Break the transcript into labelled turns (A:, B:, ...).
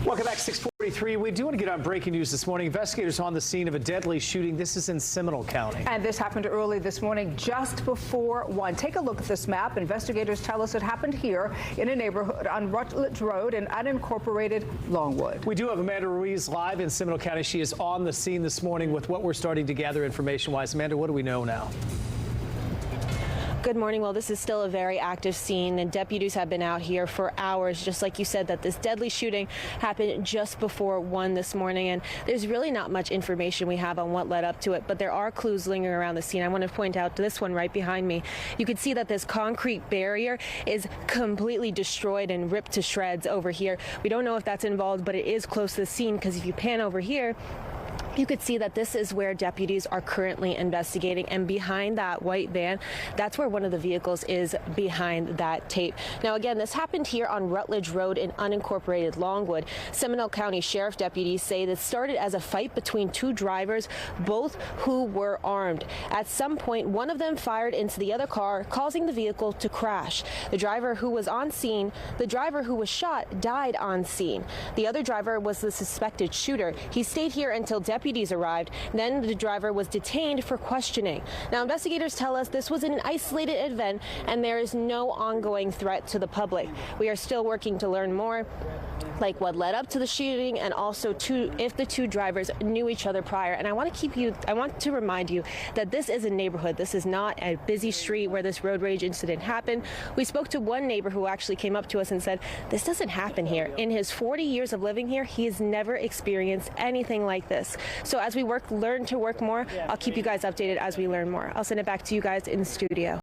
A: Welcome back, 643. We do want to get on breaking news this morning. Investigators on the scene of a deadly shooting. This is in Seminole County.
B: And this happened early this morning, just before 1. Take a look at this map. Investigators tell us it happened here in a neighborhood on Rutledge Road in unincorporated Longwood.
A: We do have Amanda Ruiz live in Seminole County. She is on the scene this morning with what we're starting to gather information-wise. Amanda, what do we know now?
C: Good morning. Well, this is still a very active scene, and deputies have been out here for hours, just like you said, that this deadly shooting happened just before 1 this morning, and there's really not much information we have on what led up to it, but there are clues lingering around the scene. I want to point out this one right behind me. You can see that this concrete barrier is completely destroyed and ripped to shreds over here. We don't know if that's involved, but it is close to the scene, because if you pan over here, you could see that this is where deputies are currently investigating, and behind that white van, that's where one of the vehicles is behind that tape. Now, again, this happened here on Rutledge Road in unincorporated Longwood. Seminole County Sheriff deputies say this started as a fight between two drivers, both who were armed. At some point, one of them fired into the other car, causing the vehicle to crash. The driver who was on scene, the driver who was shot, died on scene. The other driver was the suspected shooter. He stayed here until deputies arrived. Then the driver was detained for questioning. Now, investigators tell us this was an isolated event and there is no ongoing threat to the public. We are still working to learn more, like what led up to the shooting, and also if the two drivers knew each other prior. And I want to remind you that this is a neighborhood. This is not a busy street where this road rage incident happened. We spoke to one neighbor who actually came up to us and said, this doesn't happen here. In his 40 years of living here, he has never experienced anything like this. So as we learn to work more, I'll keep you guys updated as we learn more. I'll send it back to you guys in the studio.